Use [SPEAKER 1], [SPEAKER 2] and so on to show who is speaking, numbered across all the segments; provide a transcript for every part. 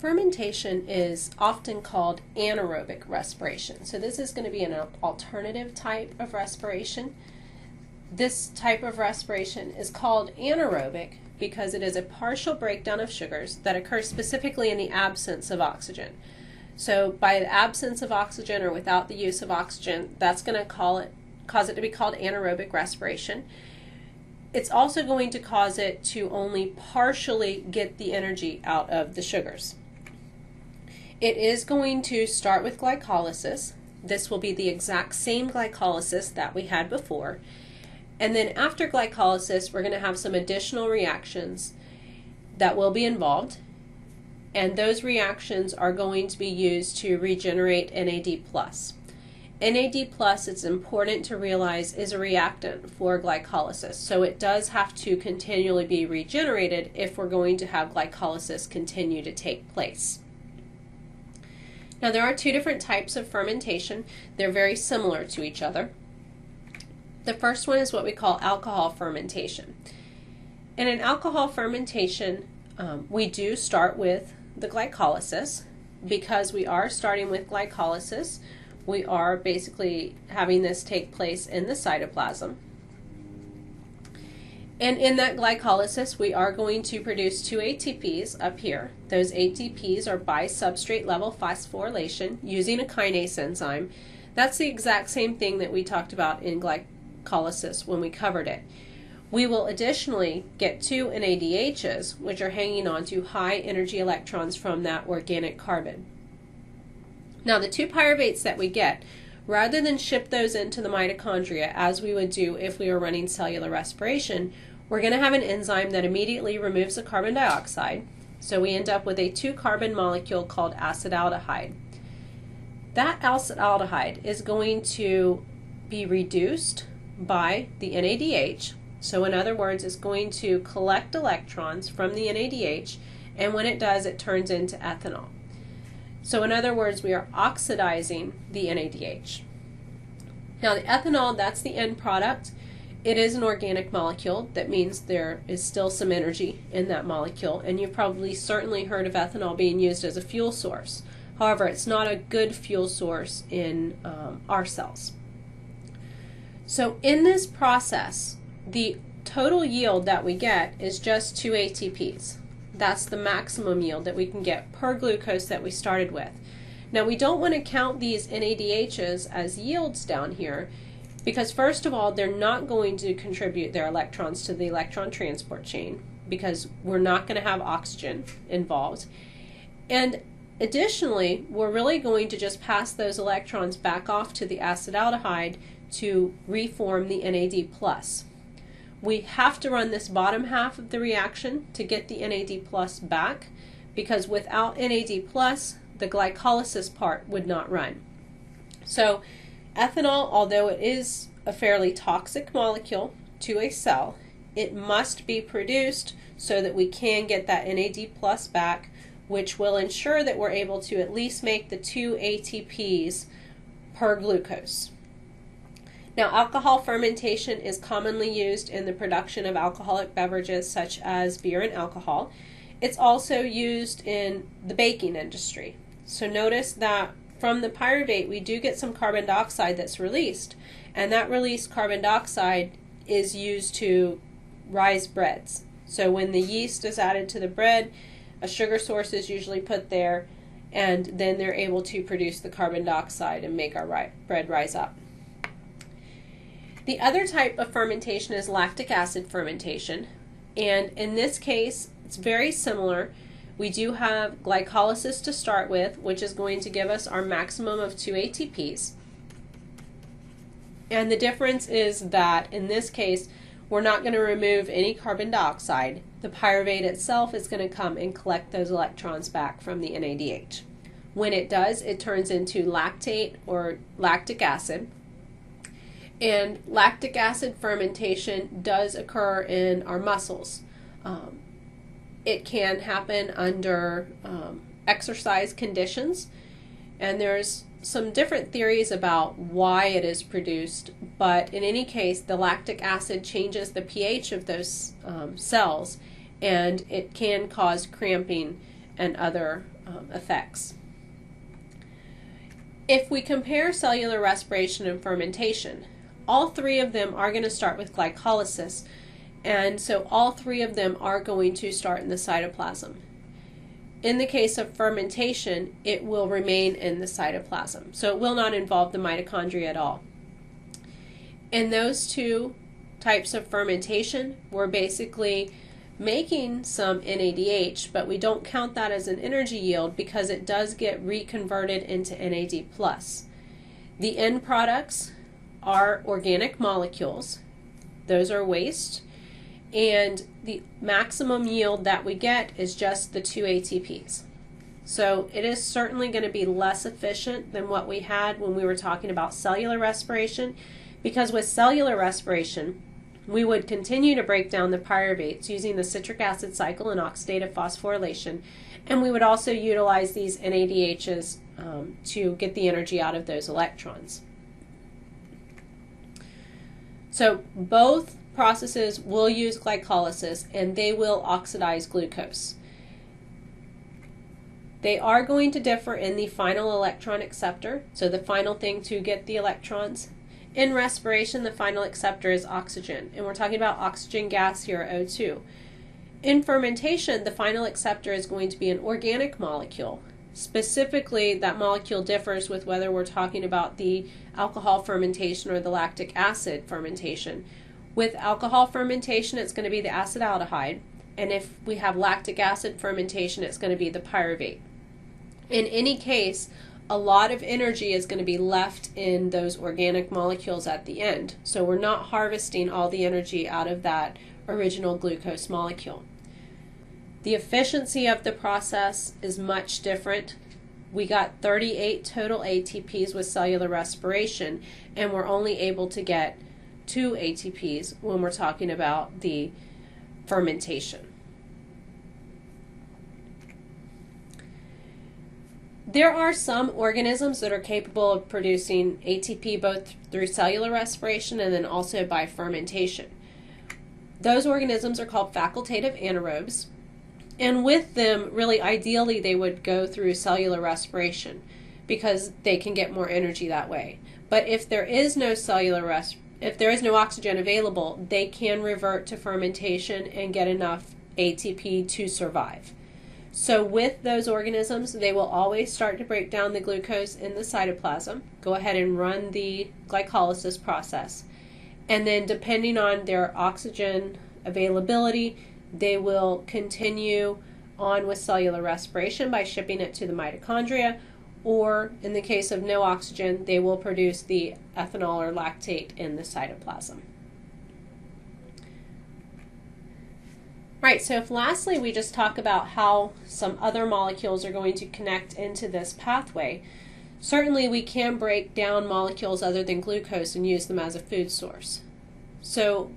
[SPEAKER 1] Fermentation is often called anaerobic respiration. So this is going to be an alternative type of respiration. This type of respiration is called anaerobic because it is a partial breakdown of sugars that occurs specifically in the absence of oxygen. So by the absence of oxygen or without the use of oxygen, that's going to cause it to be called anaerobic respiration. It's also going to cause it to only partially get the energy out of the sugars. It is going to start with glycolysis. This will be the exact same glycolysis that we had before. And then after glycolysis, we're going to have some additional reactions that will be involved. And those reactions are going to be used to regenerate NAD+. NAD+, it's important to realize, is a reactant for glycolysis. So it does have to continually be regenerated if we're going to have glycolysis continue to take place. Now there are two different types of fermentation. They're very similar to each other. The first one is what we call alcohol fermentation. And in alcohol fermentation, we do start with the glycolysis. Because we are starting with glycolysis, we are basically having this take place in the cytoplasm. And in that glycolysis, we are going to produce 2 ATPs up here. Those ATPs are by substrate level phosphorylation using a kinase enzyme. That's the exact same thing that we talked about in glycolysis when we covered it. We will additionally get 2 NADHs, which are hanging on to high energy electrons from that organic carbon. Now the 2 pyruvates that we get, rather than ship those into the mitochondria as we would do if we were running cellular respiration, we're going to have an enzyme that immediately removes the carbon dioxide. So we end up with a 2-carbon molecule called acetaldehyde. That acetaldehyde is going to be reduced by the NADH. So in other words, it's going to collect electrons from the NADH, and when it does, it turns into ethanol. So in other words, we are oxidizing the NADH. Now the ethanol, that's the end product. It is an organic molecule. That means there is still some energy in that molecule, and you've probably certainly heard of ethanol being used as a fuel source. However, it's not a good fuel source in our cells. So in this process, the total yield that we get is just 2 ATPs. That's the maximum yield that we can get per glucose that we started with. Now we don't want to count these NADHs as yields down here because first of all, they're not going to contribute their electrons to the electron transport chain because we're not going to have oxygen involved. And additionally, we're really going to just pass those electrons back off to the acetaldehyde to reform the NAD+. We have to run this bottom half of the reaction to get the NAD+ back because without NAD+, the glycolysis part would not run. So ethanol, although it is a fairly toxic molecule to a cell, it must be produced so that we can get that NAD+ back, which will ensure that we're able to at least make the 2 ATPs per glucose. Now, alcohol fermentation is commonly used in the production of alcoholic beverages such as beer and alcohol. It's also used in the baking industry. So notice that from the pyruvate we do get some carbon dioxide that's released, and that released carbon dioxide is used to rise breads. So when the yeast is added to the bread, a sugar source is usually put there, and then they're able to produce the carbon dioxide and make our bread rise up. The other type of fermentation is lactic acid fermentation, and in this case it's very similar. We do have glycolysis to start with, which is going to give us our maximum of 2 ATPs. And the difference is that in this case we're not going to remove any carbon dioxide. The pyruvate itself is going to come and collect those electrons back from the NADH. When it does, it turns into lactate or lactic acid. And lactic acid fermentation does occur in our muscles. It can happen under exercise conditions, and there's some different theories about why it is produced, but in any case, the lactic acid changes the pH of those cells, and it can cause cramping and other effects. If we compare cellular respiration and fermentation, all three of them are going to start with glycolysis, and so all three of them are going to start in the cytoplasm. In the case of fermentation, it will remain in the cytoplasm, so it will not involve the mitochondria at all. In those two types of fermentation, we're basically making some NADH, but we don't count that as an energy yield because it does get reconverted into NAD+. The end products are organic molecules. Those are waste. And the maximum yield that we get is just the 2 ATPs. So it is certainly going to be less efficient than what we had when we were talking about cellular respiration, because with cellular respiration, we would continue to break down the pyruvates using the citric acid cycle and oxidative phosphorylation, and we would also utilize these NADHs to get the energy out of those electrons. So both processes will use glycolysis, and they will oxidize glucose. They are going to differ in the final electron acceptor, so the final thing to get the electrons. In respiration, the final acceptor is oxygen, and we're talking about oxygen gas here, O2. In fermentation, the final acceptor is going to be an organic molecule. Specifically, that molecule differs with whether we're talking about the alcohol fermentation or the lactic acid fermentation. With alcohol fermentation, it's going to be the acetaldehyde, and if we have lactic acid fermentation, it's going to be the pyruvate. In any case, a lot of energy is going to be left in those organic molecules at the end. So we're not harvesting all the energy out of that original glucose molecule. The efficiency of the process is much different. We got 38 total ATPs with cellular respiration, and we're only able to get 2 ATPs when we're talking about the fermentation. There are some organisms that are capable of producing ATP both through cellular respiration and then also by fermentation. Those organisms are called facultative anaerobes, and with them, really ideally, they would go through cellular respiration because they can get more energy that way. But if there is no if there is no oxygen available, they can revert to fermentation and get enough ATP to survive. So with those organisms, they will always start to break down the glucose in the cytoplasm, go ahead and run the glycolysis process, and then depending on their oxygen availability, they will continue on with cellular respiration by shipping it to the mitochondria, or in the case of no oxygen, they will produce the ethanol or lactate in the cytoplasm. Right, so if lastly we just talk about how some other molecules are going to connect into this pathway, certainly we can break down molecules other than glucose and use them as a food source. So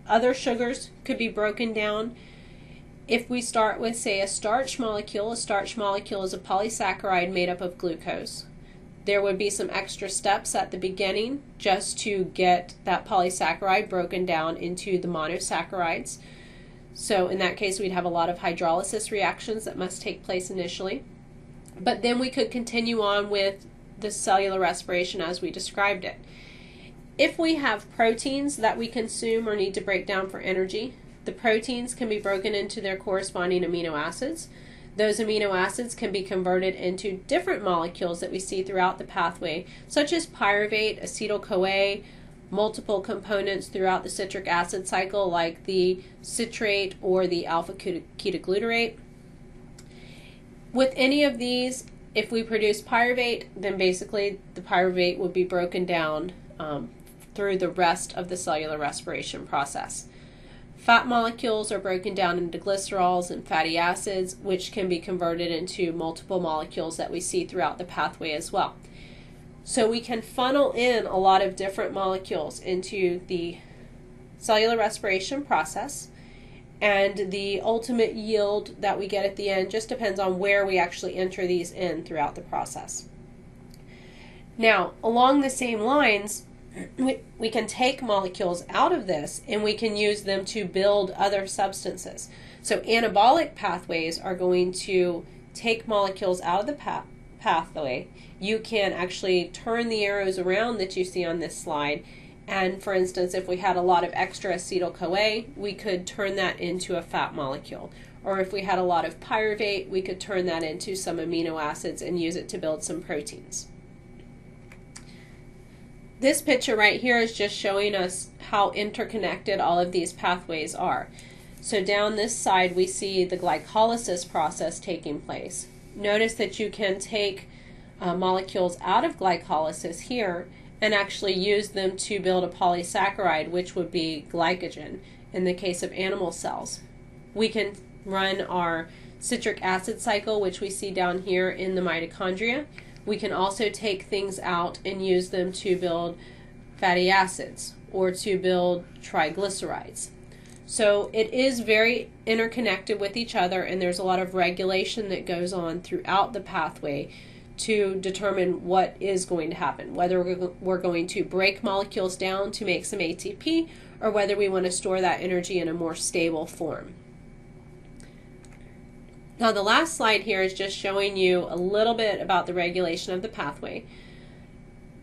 [SPEAKER 1] other sugars could be broken down. If we start with, say, a starch molecule is a polysaccharide made up of glucose. There would be some extra steps at the beginning just to get that polysaccharide broken down into the monosaccharides. So in that case, we'd have a lot of hydrolysis reactions that must take place initially. But then we could continue on with the cellular respiration as we described it. If we have proteins that we consume or need to break down for energy, the proteins can be broken into their corresponding amino acids. Those amino acids can be converted into different molecules that we see throughout the pathway, such as pyruvate, acetyl-CoA, multiple components throughout the citric acid cycle like the citrate or the alpha-ketoglutarate. With any of these, if we produce pyruvate, then basically the pyruvate would be broken down through the rest of the cellular respiration process. Fat molecules are broken down into glycerols and fatty acids, which can be converted into multiple molecules that we see throughout the pathway as well. So we can funnel in a lot of different molecules into the cellular respiration process, and the ultimate yield that we get at the end just depends on where we actually enter these in throughout the process. Now, along the same lines, we can take molecules out of this and we can use them to build other substances. So anabolic pathways are going to take molecules out of the pathway, you can actually turn the arrows around that you see on this slide. And for instance, if we had a lot of extra acetyl-CoA, we could turn that into a fat molecule. Or if we had a lot of pyruvate, we could turn that into some amino acids and use it to build some proteins. This picture right here is just showing us how interconnected all of these pathways are. So down this side we see the glycolysis process taking place. Notice that you can take molecules out of glycolysis here and actually use them to build a polysaccharide, which would be glycogen in the case of animal cells. We can run our citric acid cycle, which we see down here in the mitochondria. We can also take things out and use them to build fatty acids or to build triglycerides. So it is very interconnected with each other, and there's a lot of regulation that goes on throughout the pathway to determine what is going to happen, whether we're going to break molecules down to make some ATP or whether we want to store that energy in a more stable form. Now the last slide here is just showing you a little bit about the regulation of the pathway.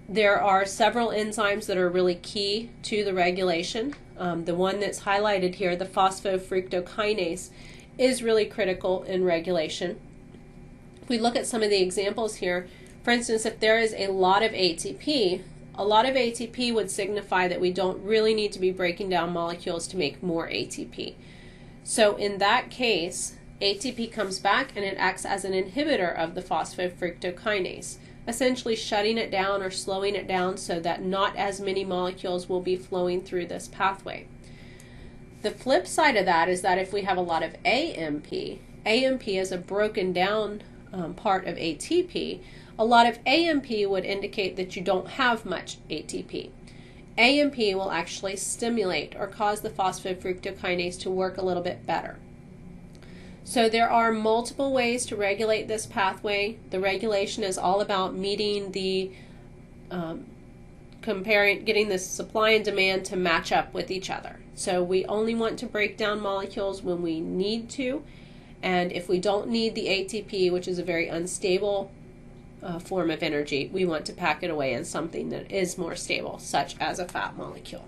[SPEAKER 1] There are several enzymes that are really key to the regulation. The one that's highlighted here, the phosphofructokinase, is really critical in regulation. If we look at some of the examples here, for instance, if there is a lot of ATP would signify that we don't really need to be breaking down molecules to make more ATP. So in that case, ATP comes back and it acts as an inhibitor of the phosphofructokinase, essentially shutting it down or slowing it down so that not as many molecules will be flowing through this pathway. The flip side of that is that if we have a lot of AMP is a broken down part of ATP. A lot of AMP would indicate that you don't have much ATP. AMP will actually stimulate or cause the phosphofructokinase to work a little bit better. So there are multiple ways to regulate this pathway. The regulation is all about meeting the getting the supply and demand to match up with each other. So we only want to break down molecules when we need to, and if we don't need the ATP, which is a very unstable form of energy, we want to pack it away in something that is more stable, such as a fat molecule.